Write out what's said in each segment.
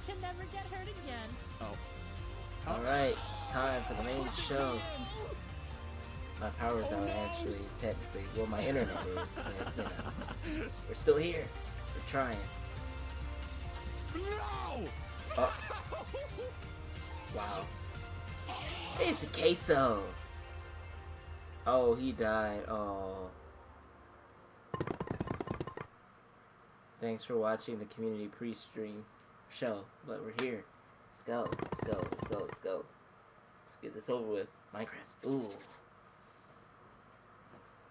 can never get hurt again. Oh. Alright, it's time for the main show. My power's out actually, technically. Well, my internet is, but you know. We're still here. We're trying. No! Oh. Wow. It's a queso! Oh, he died. Oh. Thanks for watching the community pre-stream show, but we're here. Let's go, let's go, let's go, let's go. Let's get this over with. Minecraft. Ooh.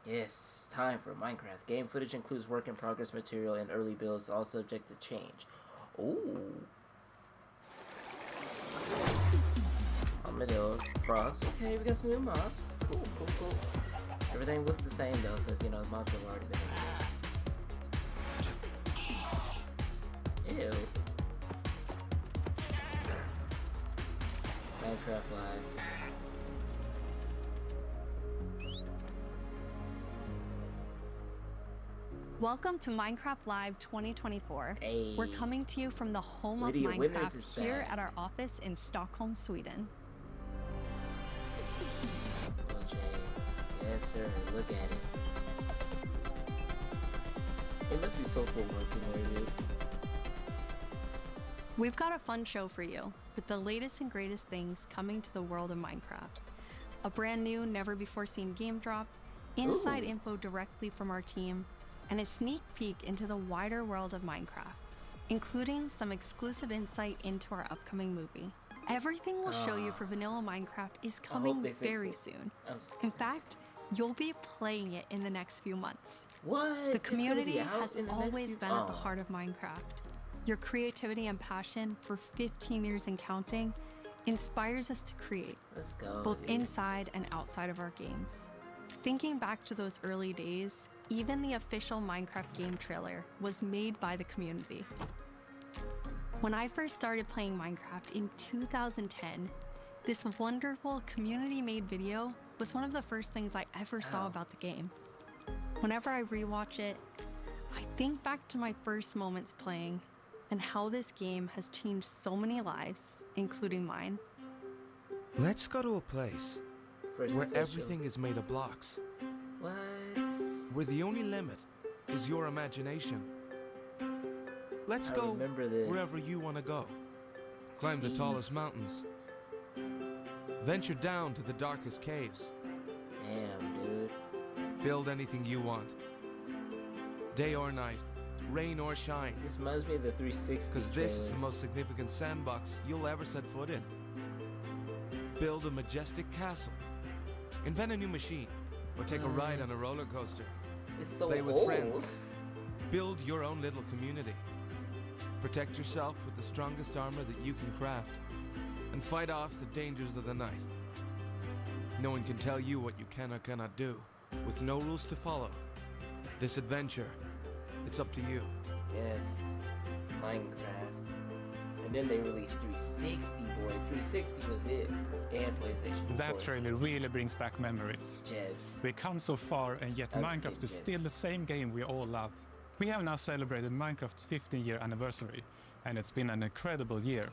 Yes, time for Minecraft. Game footage includes work in progress material and early builds, all subject to change. Ooh. Armadillos, frogs. Okay, we got some new mobs. Cool, cool, cool. Everything looks the same though, because you know the mobs have already been in there. Ew. Minecraft Live. Welcome to Minecraft Live 2024. Hey. We're coming to you from the home Lydia of Winters Minecraft is here back. at our office in Stockholm, Sweden. Okay. Yes, sir. Look at it. It must be so cool working there, dude. We've got a fun show for you with the latest and greatest things coming to the world of Minecraft. A brand new, never before seen game drop, inside info directly from our team, and a sneak peek into the wider world of Minecraft, including some exclusive insight into our upcoming movie. Everything we'll show you for vanilla Minecraft is coming very soon. In fact, you'll be playing it in the next few months. What? The community has always been at the Oh. heart of Minecraft. Your creativity and passion for 15 years and counting inspires us to create, Let's go. both dude. inside and outside of our games. Thinking back to those early days, even the official Minecraft game trailer was made by the community. When I first started playing Minecraft in 2010, this wonderful community-made video was one of the first things I ever saw about the game. Whenever I rewatch it, I think back to my first moments playing and how this game has changed so many lives, including mine. Let's go to a place First where official. everything is made of blocks, What? where the only limit is your imagination. Let's I go remember this. wherever you want to go. Climb the Steve. tallest mountains. Venture down to the darkest caves. Damn, dude. Build anything you want. Day or night, rain or shine. This reminds me of the 360 Because this is trailer. the most significant sandbox you'll ever set foot in. Build a majestic castle. Invent a new machine. Or take a ride on a roller coaster. It's so Play with old. friends. Build your own little community. Protect yourself with the strongest armor that you can craft. And fight off the dangers of the night. No one can tell you what you can or cannot do. With no rules to follow. This adventure, it's up to you. Yes. Minecraft. And then they released 360, boy. 360 was it. And PlayStation. of That course. trailer really brings back memories. Jebs. We come so far, and yet Absolutely, Minecraft is yeah. still the same game we all love. We have now celebrated Minecraft's 15-year anniversary, and it's been an incredible year.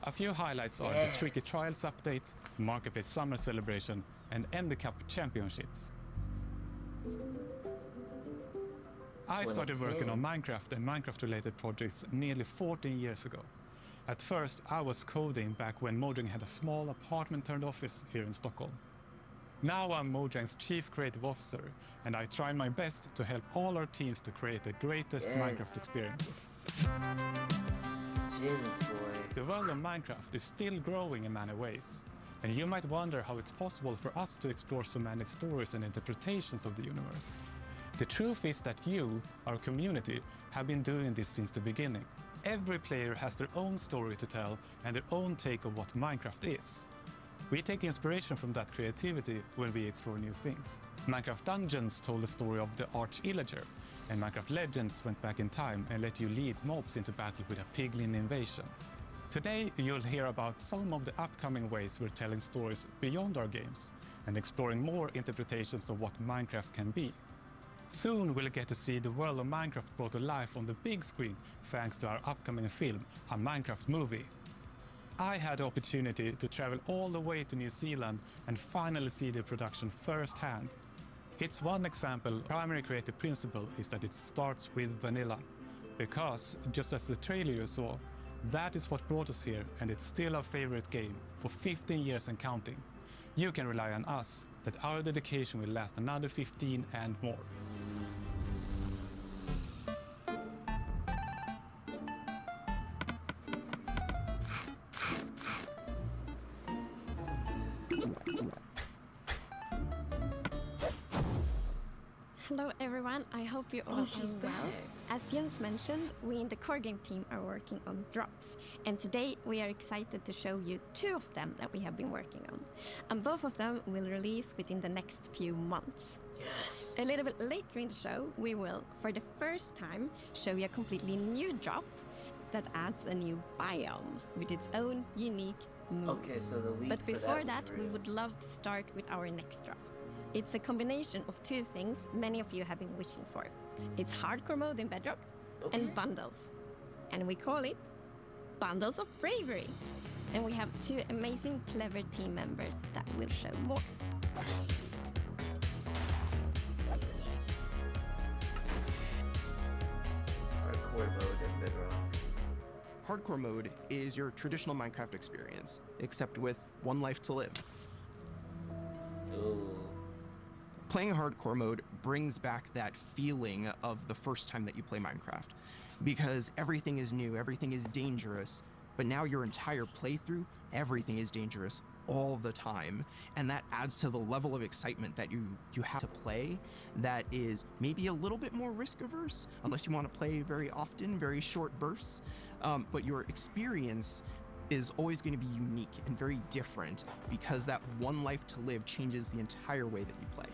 A few highlights are the Tricky Yes. Trials update, Marketplace Summer Celebration, and Ender Cup Championships. I started working on Minecraft and Minecraft-related projects nearly 14 years ago. At first, I was coding back when Mojang had a small apartment-turned office here in Stockholm. Now I'm Mojang's Chief Creative Officer, and I try my best to help all our teams to create the greatest Minecraft Yes. experiences. Jins, boy. The world of Minecraft is still growing in many ways, and you might wonder how it's possible for us to explore so many stories and interpretations of the universe. The truth is that you, our community, have been doing this since the beginning. Every player has their own story to tell and their own take of what Minecraft is. We take inspiration from that creativity when we explore new things. Minecraft Dungeons told the story of the Arch-Illager, and Minecraft Legends went back in time and let you lead mobs into battle with a piglin invasion. Today, you'll hear about some of the upcoming ways we're telling stories beyond our games and exploring more interpretations of what Minecraft can be. Soon we'll get to see the world of Minecraft brought to life on the big screen thanks to our upcoming film, a Minecraft movie. I had the opportunity to travel all the way to New Zealand and finally see the production firsthand. It's one example. Primary creative principle is that it starts with vanilla. Because, just as the trailer you saw, that is what brought us here, and it's still our favorite game for 15 years and counting. You can rely on us that our dedication will last another 15 and more. Hello everyone, I hope you all are well. As Jens mentioned, we in the core game team are working on drops, and today we are excited to show you 2 of them that we have been working on. And both of them will release within the next few months. Yes. A little bit later in the show, we will, for the first time, show you a completely new drop that adds a new biome with its own unique mood. Okay, so the lead But for before that, that, we would love to start with our next drop. It's a combination of 2 things many of you have been wishing for. It's hardcore mode in Bedrock and bundles. And we call it Bundles of Bravery. And we have 2 amazing, clever team members that will show more. Hardcore mode in Bedrock. Hardcore mode is your traditional Minecraft experience, except with 1 life to live. Ooh. Playing hardcore mode brings back that feeling of the first time that you play Minecraft, because everything is new, everything is dangerous, but now your entire playthrough, everything is dangerous all the time, and that adds to the level of excitement that you have to play that is maybe a little bit more risk averse, unless you want to play very often, very short bursts, but your experience is always going to be unique and very different because that 1 life to live changes the entire way that you play.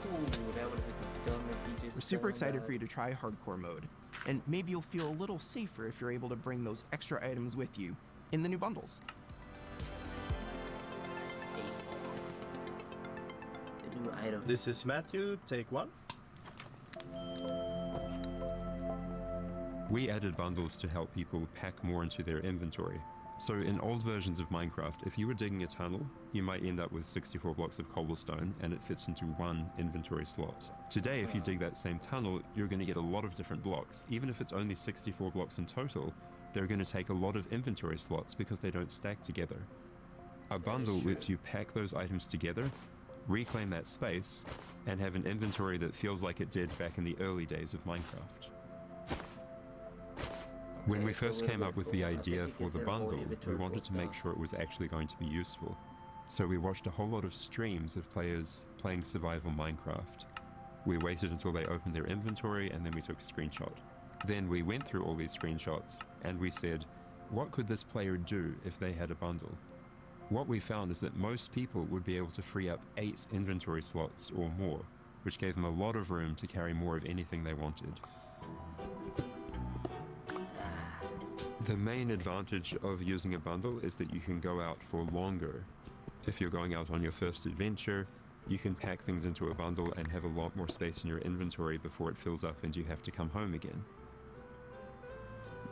Ooh, that would have been dumb if he just. We're super excited for you to try hardcore mode, and maybe you'll feel a little safer if you're able to bring those extra items with you in the new bundles. The new item. This is Matthew, take 1. We added bundles to help people pack more into their inventory. So in old versions of Minecraft, if you were digging a tunnel, you might end up with 64 blocks of cobblestone and it fits into 1 inventory slot. Today, if you dig that same tunnel, you're going to get a lot of different blocks. Even if it's only 64 blocks in total, they're going to take a lot of inventory slots because they don't stack together. A bundle lets you pack those items together, reclaim that space, and have an inventory that feels like it did back in the early days of Minecraft. When we first came up with the idea for the bundle, we wanted to make sure it was actually going to be useful. So we watched a whole lot of streams of players playing survival Minecraft. We waited until they opened their inventory and then we took a screenshot. Then we went through all these screenshots and we said, what could this player do if they had a bundle? What we found is that most people would be able to free up 8 inventory slots or more, which gave them a lot of room to carry more of anything they wanted. The main advantage of using a bundle is that you can go out for longer. If you're going out on your first adventure, you can pack things into a bundle and have a lot more space in your inventory before it fills up and you have to come home again.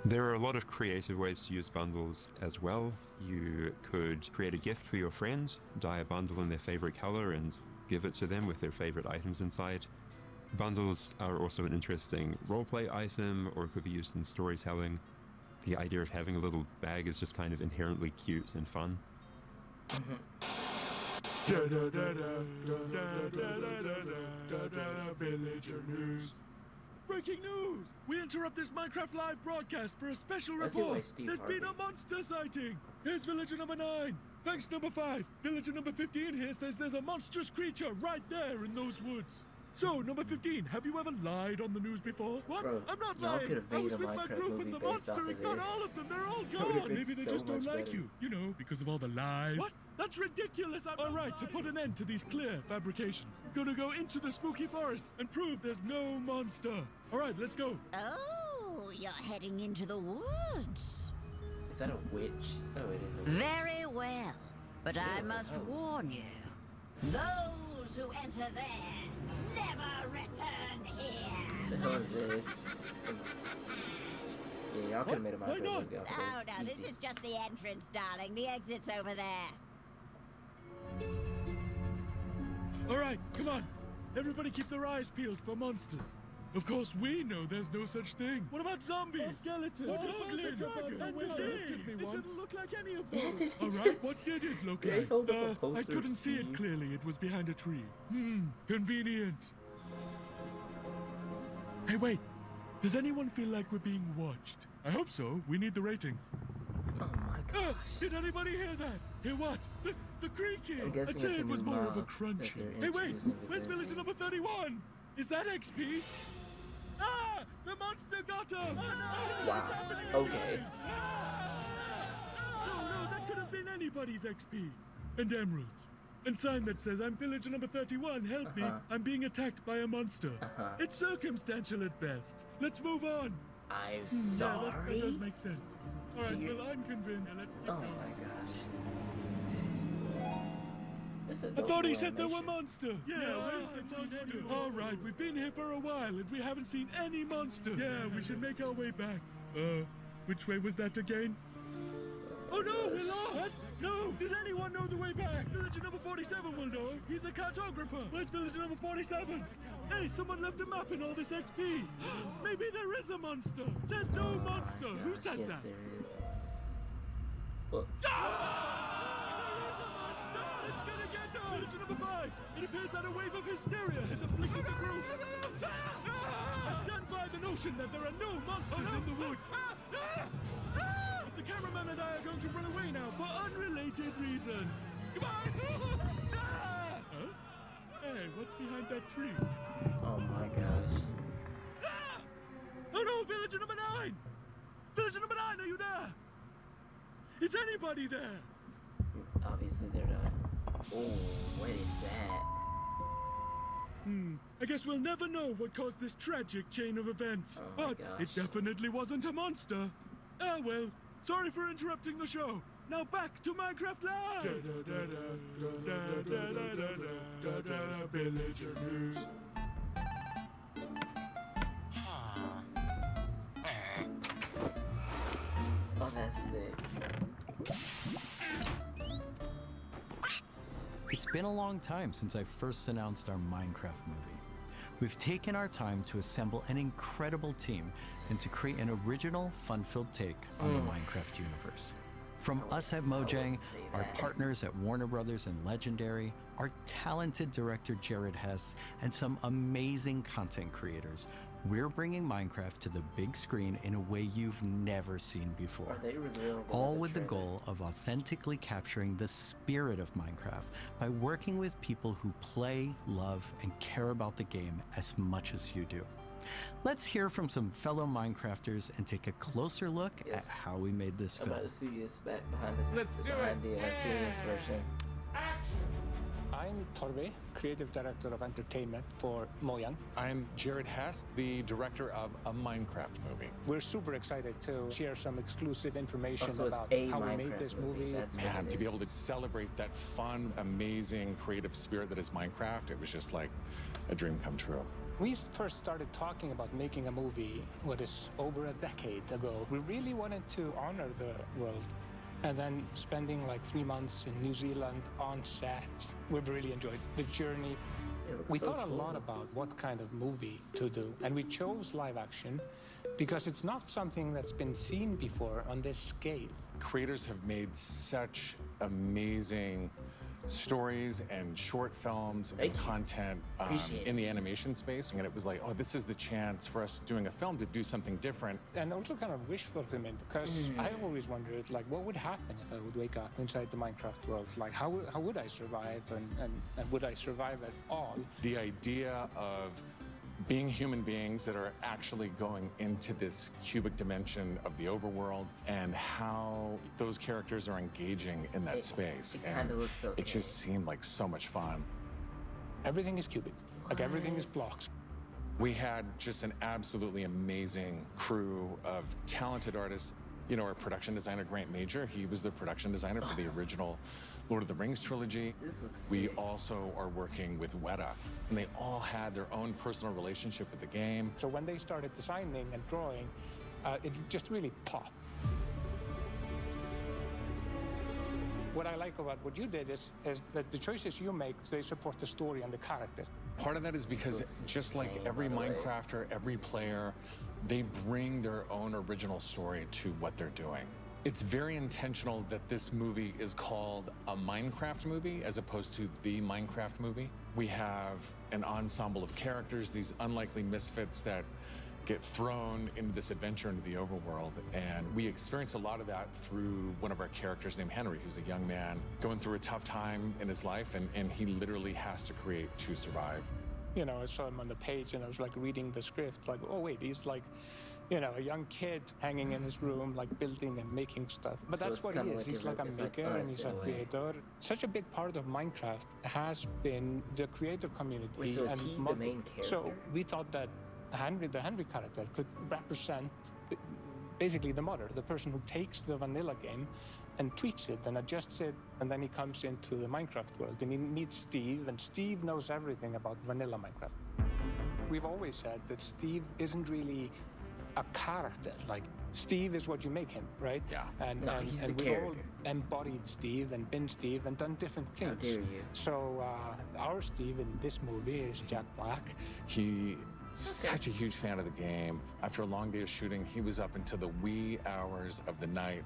There are a lot of creative ways to use bundles as well. You could create a gift for your friend, dye a bundle in their favorite color and give it to them with their favorite items inside. Bundles are also an interesting roleplay item, or it could be used in storytelling. The idea of having a little bag is just kind of inherently cute and fun. Villager news. Breaking news! We interrupt this Minecraft live broadcast for a special Let's see why report. Steve There's been a Harvey. monster sighting. Here's villager number 9. Thanks number 5. Villager number 15 here says there's a monstrous creature right there in those woods. So, number 15, have you ever lied on the news before? What? Bro, I'm not y'all lying. could've I made was a with my Minecraft group movie and the based monster off of ignored this. all of them. They're all Would've gone. been Maybe they so just don't much like better. you. You know, because of all the lies. What? That's ridiculous. All right, to put an end to these clear fabrications, I'm gonna go into the spooky forest and prove there's no monster. All right, let's go. Oh, you're heading into the woods. Is that a witch? Oh, it is a witch. Very well, but I Ew, must gross. warn you. Those who enter there never return here. The hell is this? Yeah, y'all could have made a Minecraft movie off Oh, of no, this. this Easy. is just the entrance, darling. The exit's over there. All right, come on. Everybody keep their eyes peeled for monsters. Of course, we know there's no such thing. What about zombies? Or skeletons? Or goblins? And the Steve? It didn't look like any of those. All right, what did it look They like? held up a I poster of couldn't see it Steve. clearly. It was behind a tree. Convenient. Hey, wait. Does anyone feel like we're being watched? I hope so. We need the ratings. Oh my gosh. Did anybody hear that? Hear what? The creaking. I'm guessing I'd say it's a it was new more of a mob that crunching. they're Hey, wait. introducing to Where's this. villager number 31? Is that XP? Ah! The monster got him! Oh, no, Wow. It's happening Okay. again. No, that could have been anybody's XP. And emeralds. And sign that says, I'm villager number 31, help me. I'm being attacked by a monster. It's circumstantial at best. Let's move on. I'm Yeah, sorry. that does make sense. All right, So you- well, I'm convinced. Let's keep Oh going. my gosh. This is I thought he adorable said there were animation. monsters. Yeah, where's the monster? All right, we've been here for a while and we haven't seen any monsters. Yeah, we should make our way back. Which way was that again? Oh no, we're lost! No! Does anyone know the way back? Villager number 47 will know. He's a cartographer. Where's villager number 47? Hey, someone left a map in all this XP. Maybe there is a monster. There's no monster. Who said yes, that? there is. Well, It's gonna get us! Villager number 5! It appears that a wave of hysteria has afflicted the group. I stand by the notion that there are no monsters in the woods. The cameraman and I are going to run away now for unrelated reasons. Goodbye! Huh? Hey, what's behind that tree? oh my gosh. Oh no, villager number 9! Villager number 9, are you there? Is anybody there? Obviously they're not. Oh, what is that? I guess we'll never know what caused this tragic chain of events. Oh my But gosh. it definitely wasn't a monster. Ah well, sorry for interrupting the show. Now back to Minecraft Live! Villager news. Oh, that's sick. It's been a long time since I first announced our Minecraft movie. We've taken our time to assemble an incredible team and to create an original, fun-filled take on the Minecraft universe. From us at Mojang, say our that. partners at Warner Brothers and Legendary, our talented director Jared Hess, and some amazing content creators, we're bringing Minecraft to the big screen in a way you've never seen before. Are they revealed? All with the goal of authentically capturing the spirit of Minecraft by working with people who play, love, and care about the game as much as you do. Let's hear from some fellow Minecrafters and take a closer look Yes. at how we made this I'm film. about to see this back behind this. Let's do behind it. the serious version. I'm Torve, creative director of entertainment for Mojang. I'm Jared Hess, the director of a Minecraft movie. We're super excited to share some exclusive information Also, it's about a how we Minecraft made this movie. movie. That's what Man, it to be is. able to celebrate that fun, amazing, creative spirit that is Minecraft, it was just like a dream come true. We first started talking about making a movie, what is over a decade ago. We really wanted to honor the world. And then spending like 3 months in New Zealand on set, we've really enjoyed the journey. It looks We so thought a cool. lot about what kind of movie to do, and we chose live action because it's not something that's been seen before on this scale. Creators have made such amazing stories and short films and Thank you. content Appreciate in the animation space. And it was like, oh, this is the chance for us doing a film to do something different. And also kind of wish fulfillment, because I always wondered, like, what would happen if I would wake up inside the Minecraft world? Like, how would I survive, and would I survive at all? The idea of being human beings that are actually going into this cubic dimension of the overworld and how those characters are engaging in that space. It And kind of looks so. it just seemed like so much fun. Everything is cubic, like everything is blocks. We had just an absolutely amazing crew of talented artists. You know, our production designer, Grant Major, he was the production designer for the original Lord of the Rings trilogy. This looks We sick. also are working with Weta, and they all had their own personal relationship with the game. So when they started designing and drawing, it just really popped. What I like about what you did is that the choices you make, they support the story and the character. Part of that is because just like every Minecrafter, every player, they bring their own original story to what they're doing. It's very intentional that this movie is called a Minecraft movie as opposed to the Minecraft movie. We have an ensemble of characters, these unlikely misfits that get thrown into this adventure into the overworld. And we experience a lot of that through one of our characters named Henry, who's a young man going through a tough time in his life, and he literally has to create to survive. You know, I saw him on the page and I was like reading the script, like, oh wait, he's like, you know, a young kid hanging in his room, like building and making stuff. But So that's it's what he kinda is. like He's like a it's like maker and us he's in a a way. creator. Such a big part of Minecraft has been the creator community. Wait, so is and he the mod- main So character? we thought that the Henry character could represent basically the modder, the person who takes the vanilla game and tweaks it and adjusts it, and then he comes into the Minecraft world and he meets Steve, and Steve knows everything about vanilla Minecraft. We've always said that Steve isn't really a character. Like, Steve is what you make him, right? Yeah. And, No, and, he's and a we've all character. embodied Steve and been Steve and done different How things. dare you. So our Steve in this movie is Jack Black. He's such a huge fan of the game. After a long day of shooting, he was up until the wee hours of the night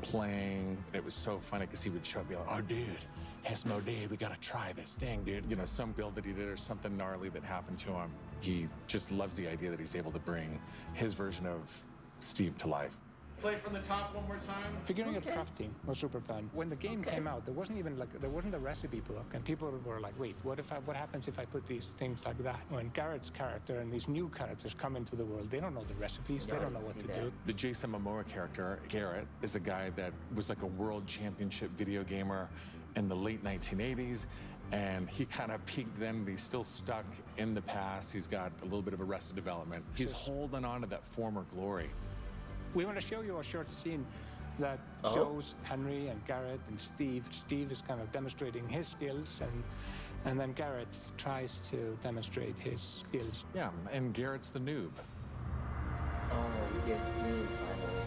playing. It was so funny because he would show up and be like, oh, dude, it's no day. We got to try this thing, dude. You know, some build that he did or something gnarly that happened to him. He just loves the idea that he's able to bring his version of Steve to life. Play it from the top one more time. Figuring out crafting was super fun. When the game came out, there wasn't a recipe book, and people were like, "Wait, what happens if I put these things like that?" When Garrett's character and these new characters come into the world, they don't know the recipes, they don't know what to do. The Jason Momoa character, Garrett, is a guy that was like a world championship video gamer in the late 1980s. And he kind of peaked then, but he's still stuck in the past. He's got a little bit of arrested development. He's holding on to that former glory. We want to show you a short scene that shows Henry and Garrett and Steve. Steve is kind of demonstrating his skills, and then Garrett tries to demonstrate his skills. Yeah, and Garrett's the noob. Oh, we get a scene finally.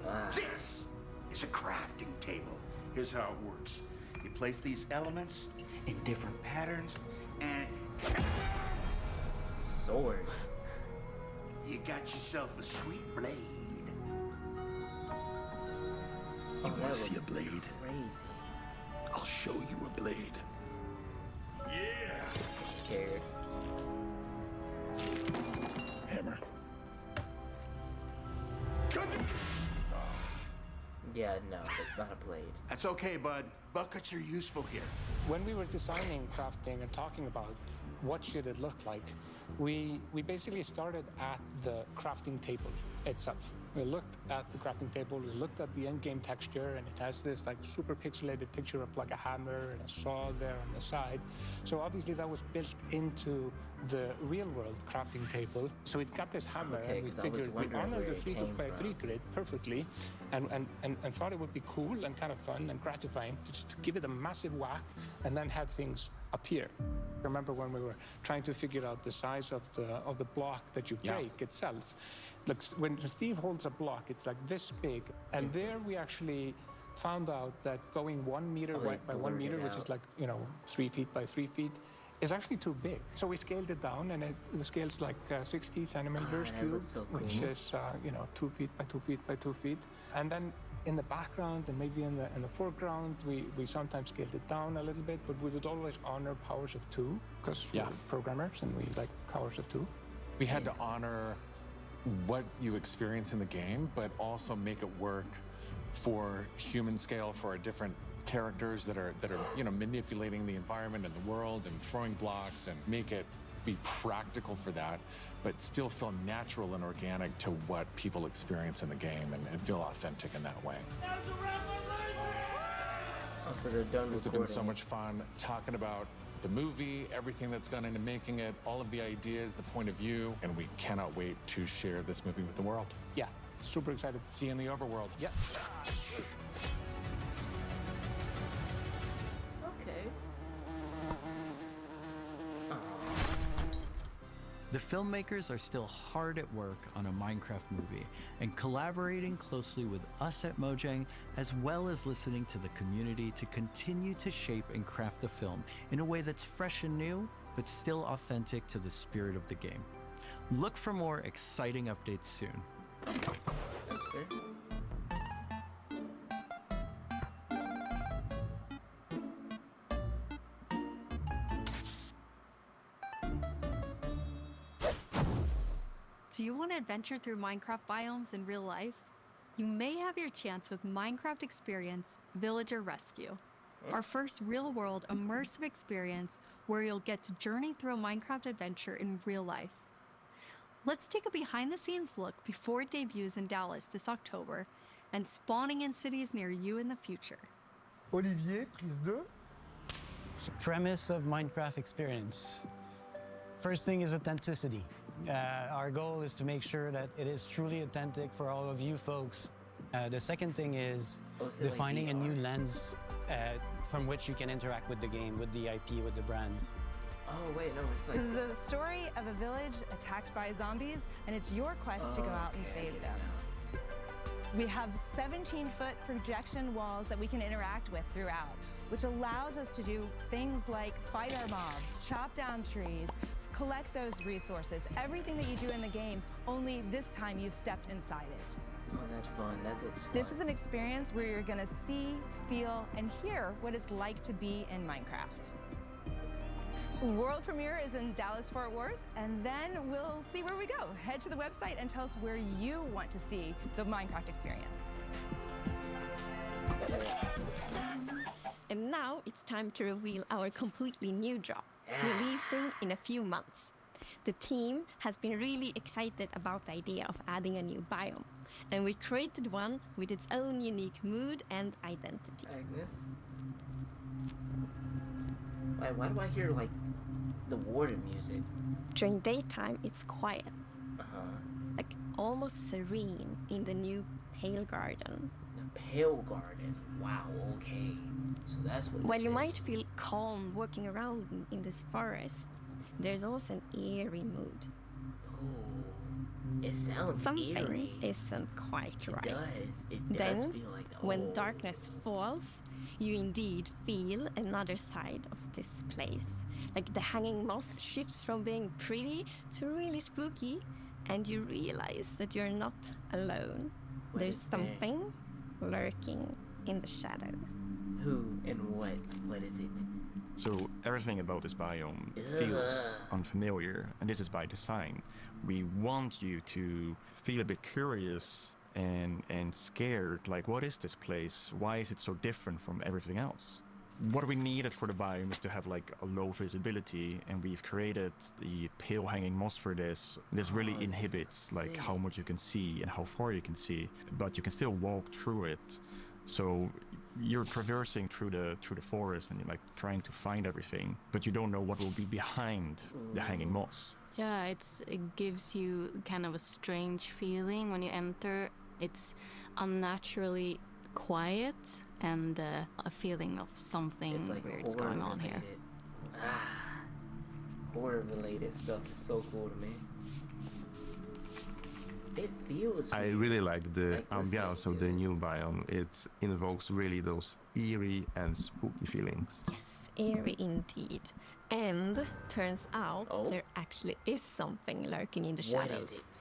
Ah. This is a crafting table. Here's how it works. You place these elements in different patterns, and Sword. you got yourself a sweet blade. Oh, You that want to see looks a blade? crazy. I'll show you a blade. Yeah. I'm scared. Hammer. Yeah, no, it's not a blade. That's okay, bud. Buckets are useful here. When we were designing crafting and talking about what should it look like, we basically started at the crafting table itself. We looked at the crafting table, we looked at the end-game texture, and it has this like super pixelated picture of like a hammer and a saw there on the side. So obviously that was built into the real-world crafting table. So it got this hammer, Okay, and we 'cause I was figured we wondering honored where the it came 3x3 grid perfectly, and thought it would be cool and kind of fun and gratifying to just give it a massive whack and then have things appear. Remember when we were trying to figure out the size of the block that you break itself? Look, when Steve holds a block, it's like this big, and there we actually found out that going 1 meter wide by 1 meter, which is like 3 feet by 3 feet, is actually too big. So we scaled it down, and the scale's like 60 centimeters that cubed, looks so which cool. is 2 feet by 2 feet by 2 feet, and then in the background and maybe in the foreground, we sometimes scaled it down a little bit, but we would always honor powers of 2 because we're programmers and we like powers of 2. We had to honor what you experience in the game, but also make it work for human scale for our different characters that are manipulating the environment and the world and throwing blocks, and make it be practical for that, but still feel natural and organic to what people experience in the game, and feel authentic in that way. Oh, so they're done This has been so recording. much fun talking about the movie, everything that's gone into making it, all of the ideas, the point of view, and we cannot wait to share this movie with the world. Yeah, super excited. See you in the overworld. Yeah. Okay. The filmmakers are still hard at work on a Minecraft movie and collaborating closely with us at Mojang, as well as listening to the community to continue to shape and craft the film in a way that's fresh and new, but still authentic to the spirit of the game. Look for more exciting updates soon. That's fair. Do you want to adventure through Minecraft biomes in real life? You may have your chance with Minecraft Experience Villager Rescue, our first real-world immersive experience where you'll get to journey through a Minecraft adventure in real life. Let's take a behind-the-scenes look before it debuts in Dallas this October and spawning in cities near you in the future. Olivier, prise 2. Premise of Minecraft Experience. First thing is authenticity. Our goal is to make sure that it is truly authentic for all of you folks. The second thing is defining a new lens from which you can interact with the game, with the IP, with the brand. Oh, wait, no, it's like... This is the story of a village attacked by zombies, and it's your quest to go out and save them. We have 17-foot projection walls that we can interact with throughout, which allows us to do things like fight our mobs, chop down trees, collect those resources, everything that you do in the game, only this time you've stepped inside it. Oh, that's fun. That looks fun. This is an experience where you're gonna see, feel, and hear what it's like to be in Minecraft. World premiere is in Dallas-Fort Worth, and then we'll see where we go. Head to the website and tell us where you want to see the Minecraft experience. And now it's time to reveal our completely new drop, releasing in a few months. The team has been really excited about the idea of adding a new biome, and we created one with its own unique mood and identity. Agnes? Why do I hear, like, the warden music? During daytime, it's quiet, like almost serene in the new Pale Garden. The Pale Garden? Wow, okay. So that's what While this you is. might feel calm walking around in this forest, there's also an eerie mood. Oh, it sounds Something eerie. isn't quite right. It does Then, feel like... when darkness falls, you indeed feel another side of this place. Like the hanging moss shifts from being pretty to really spooky, and you realize that you're not alone. There's something lurking in the shadows. Who and what? What is it? So everything about this biome feels unfamiliar, and this is by design. We want you to feel a bit curious and scared, like, what is this place? Why is it so different from everything else? What we needed for the biome is to have like a low visibility, and we've created the pale hanging moss for this. This really inhibits like how much you can see and how far you can see, but you can still walk through it. So you're traversing through the forest and you're like trying to find everything, but you don't know what will be behind the hanging moss. Yeah, it gives you kind of a strange feeling when you enter. It's unnaturally quiet and a feeling of something like weird's going on here. Horror-related stuff is so cool to me. It feels I weird. really like the Like ambiance of the new biome. It invokes really those eerie and spooky feelings. Yes, eerie indeed. And turns out there actually is something lurking in the shadows. What is it?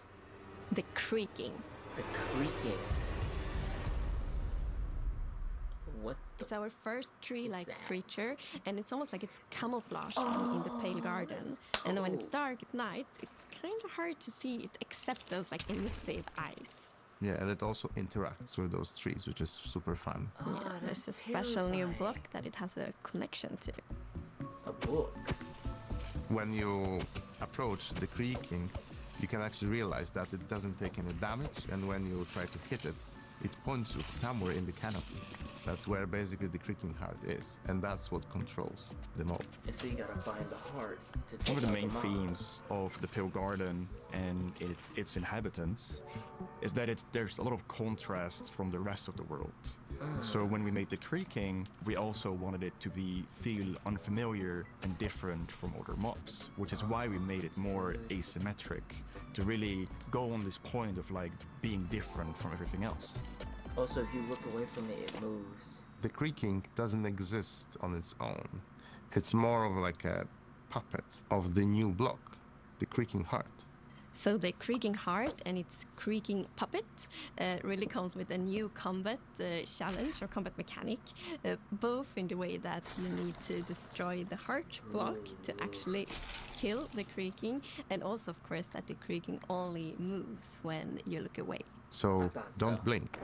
The creaking. The creaking. What the It's our first tree-like creature, and it's almost like it's camouflaged in the Pale Garden. And when it's dark at night, it's kind of hard to see it, except those like emissive eyes. Yeah, and it also interacts with those trees, which is super fun. Yeah, there's a special new block that it has a connection to. A book? When you approach the creaking, you can actually realize that it doesn't take any damage, and when you try to hit it, it points you somewhere in the canopies. That's where basically the creaking heart is, and that's what controls the mob. And so you gotta find the heart to take One of the out main mob. themes of the Pale Garden and its inhabitants is that there's a lot of contrast from the rest of the world. So when we made the creaking, we also wanted it to feel unfamiliar and different from other mobs, which is why we made it more asymmetric, to really go on this point of like being different from everything else. Also, if you look away from it, it moves. The creaking doesn't exist on its own. It's more of like a puppet of the new block, the creaking heart. So the creaking heart and its creaking puppet really comes with a new combat challenge or combat mechanic, both in the way that you need to destroy the heart block to actually kill the creaking, and also of course that the creaking only moves when you look away. So don't blink.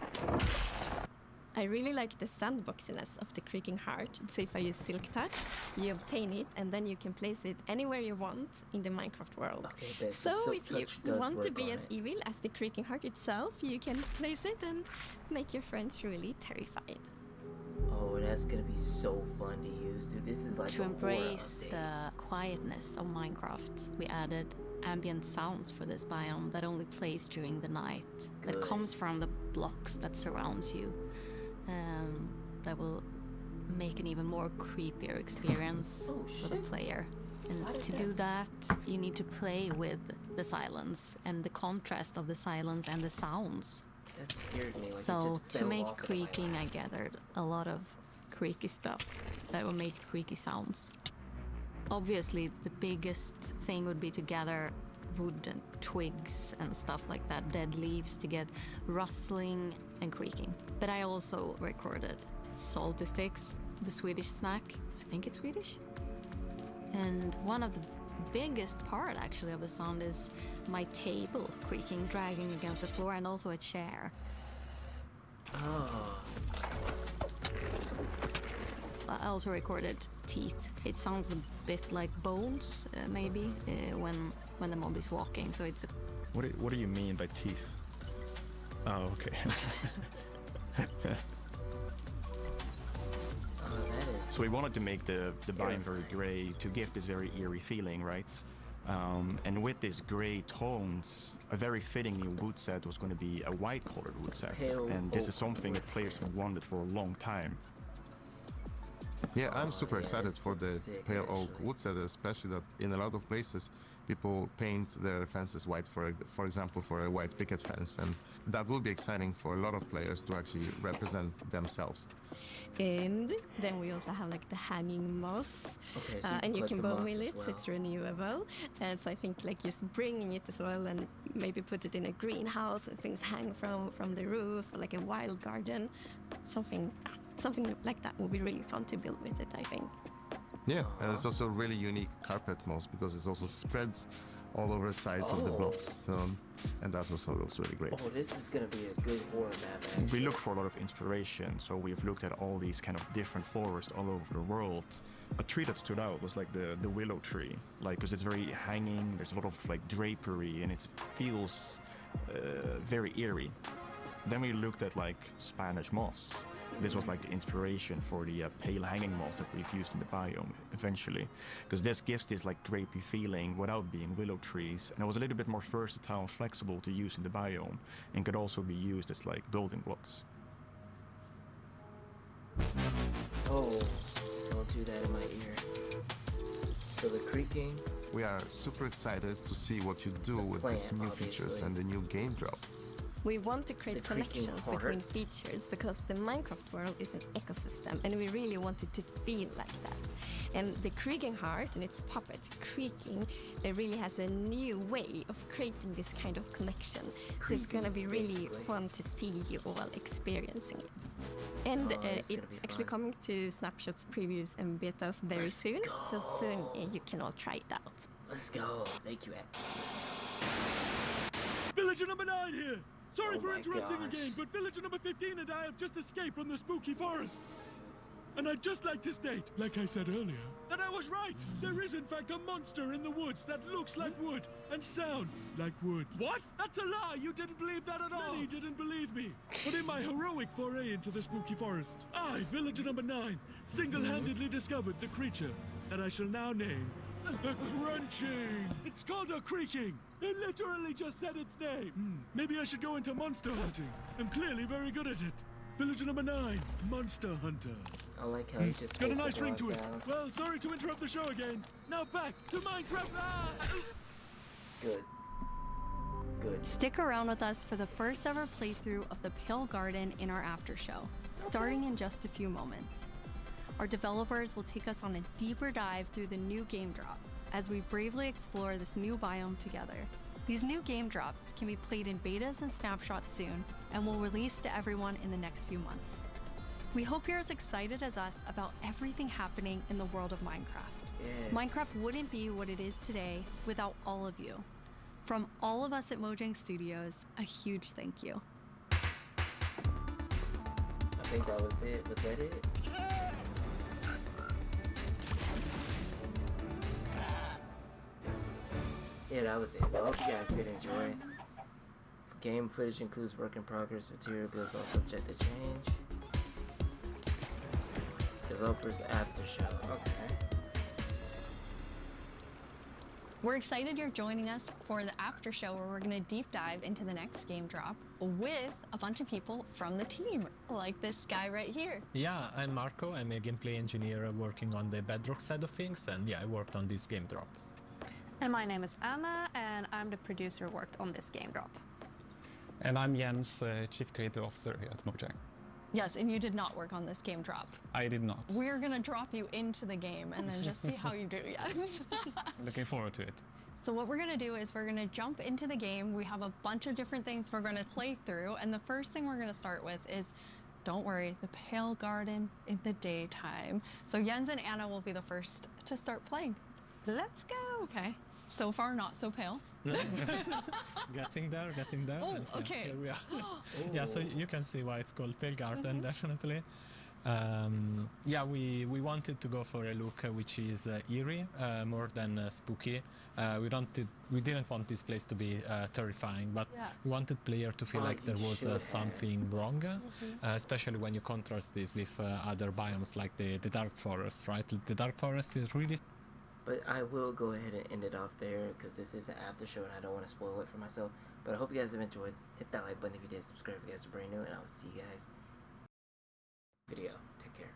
I really like the sandboxiness of the creaking heart. So if I use Silk Touch, you obtain it and then you can place it anywhere you want in the Minecraft world. Okay, so Silk if you Touch does want to work be on as it. evil as the creaking heart itself, you can place it and make your friends really terrified. Oh, that's gonna be so fun to use, dude. This is like To a horror embrace update. the quietness of Minecraft, we added ambient sounds for this biome that only plays during the night, that Good. comes from the blocks that surrounds you, that will make an even more creepier experience for the player. And to do that, you need to play with the silence and the contrast of the silence and the sounds. That scared me. Like, it So just to fell make off of my creaking, I gathered a lot of creaky stuff that will make creaky sounds. Obviously, the biggest thing would be to gather wood and twigs and stuff like that, dead leaves, to get rustling and creaking. But I also recorded salty sticks, the Swedish snack. I think it's Swedish. And one of the biggest part actually of the sound is my table creaking, dragging against the floor, and also a chair. Oh. I also recorded teeth. It sounds a bit like bones, maybe, when the mob is walking. So it's. What do you mean by teeth? Oh, okay. So we wanted to make the biome very gray to give this very eerie feeling, right? And with these gray tones, a very fitting new wood set was going to be a white-colored wood set. Pale And this is oak something that wood players have wanted for a long time. Yeah, I'm super yeah, excited this for the looks sick, pale oak actually. wood set, especially that in a lot of places people paint their fences white, for example, for a white picket fence, and that will be exciting for a lot of players to actually represent themselves. And then we also have like the hanging moss, Okay, so and you collect can the bone moss meal as it, so well. it's renewable. And so I think like just bringing it as well, and maybe put it in a greenhouse and things hang from the roof, or like a wild garden, something like that would be really fun to build with it, I think. Yeah, and it's also a really unique carpet moss because it also spreads all over the sides of the blocks, and that also looks really great. Oh, this is gonna be a good horror map, actually. We look for a lot of inspiration, so we've looked at all these kind of different forests all over the world. A tree that stood out was like the willow tree, like because it's very hanging. There's a lot of like drapery, and it feels very eerie. Then we looked at like Spanish moss. This was like the inspiration for the pale hanging moss that we've used in the biome eventually, because this gives this like drapey feeling without being willow trees, and it was a little bit more versatile and flexible to use in the biome, and could also be used as like building blocks. Oh, don't do that in my ear. So the creaking. We are super excited to see what you do with these plant, new features obviously. and the new game drop. We want to create The creaking connections heart. between features because the Minecraft world is an ecosystem, and we really want it to feel like that. And the creaking heart and its puppet creaking, it really has a new way of creating this kind of connection. So it's going to be really basically. fun to see you all experiencing it. And Oh, this is gonna it's be actually fun. coming to snapshots, previews, and betas very soon. So soon you can all try it out. Let's go. Thank you, Ed. Villager number 9 here! Sorry Oh for my interrupting gosh. again, but villager number 15 and I have just escaped from the spooky forest. And I'd just like to state, like I said earlier, that I was right. There is in fact a monster in the woods that looks like wood and sounds like wood. What? That's a lie. You didn't believe that at all. Many didn't believe me. But in my heroic foray into the spooky forest, I, villager number 9, single-handedly discovered the creature that I shall now name the Crunching. It's called a Creaking. It literally just said its name. Maybe I should go into monster hunting. I'm clearly very good at it. Villager number 9, Monster Hunter. I like how you just It's got a placed nice the ring to block it. down. Well, sorry to interrupt the show again. Now back to Minecraft. Good. Good. Stick around with us for the first ever playthrough of the Pale Garden in our after show, starting in just a few moments. Our developers will take us on a deeper dive through the new game drop as we bravely explore this new biome together. These new game drops can be played in betas and snapshots soon and will release to everyone in the next few months. We hope you're as excited as us about everything happening in the world of Minecraft. Yes. Minecraft wouldn't be what it is today without all of you. From all of us at Mojang Studios, a huge thank you. I think that was it. Was that it? Yeah, that was it. Well, I hope you guys did enjoy. Game footage includes work in progress. Material bills all subject to change. Developers after show. Okay. We're excited you're joining us for the after show where we're going to deep dive into the next game drop with a bunch of people from the team, like this guy right here. Yeah, I'm Marco. I'm a gameplay engineer working on the Bedrock side of things, and yeah, I worked on this game drop. And my name is Anna, and I'm the producer who worked on this game drop. And I'm Jens, Chief Creative Officer here at Mojang. Yes, and you did not work on this game drop. I did not. We're going to drop you into the game and then just see how you do, yes. Looking forward to it. So what we're going to do is we're going to jump into the game. We have a bunch of different things we're going to play through, and the first thing we're going to start with is, don't worry, the Pale Garden in the daytime. So Jens and Anna will be the first to start playing. Let's go. Okay. So far, not so pale. Getting there. Oh, and, yeah, okay. Here we are. Yeah, so you can see why it's called Pale Garden, definitely. Yeah, we wanted to go for a look which is eerie, more than spooky. We didn't want this place to be terrifying, but we wanted player to feel like there was something wrong, especially when you contrast this with other biomes like the Dark Forest, right? The Dark Forest is really... But I will go ahead and end it off there because this is an after show and I don't want to spoil it for myself. But I hope you guys have enjoyed. Hit that like button if you did, subscribe if you guys are brand new, and I will see you guys video. Take care.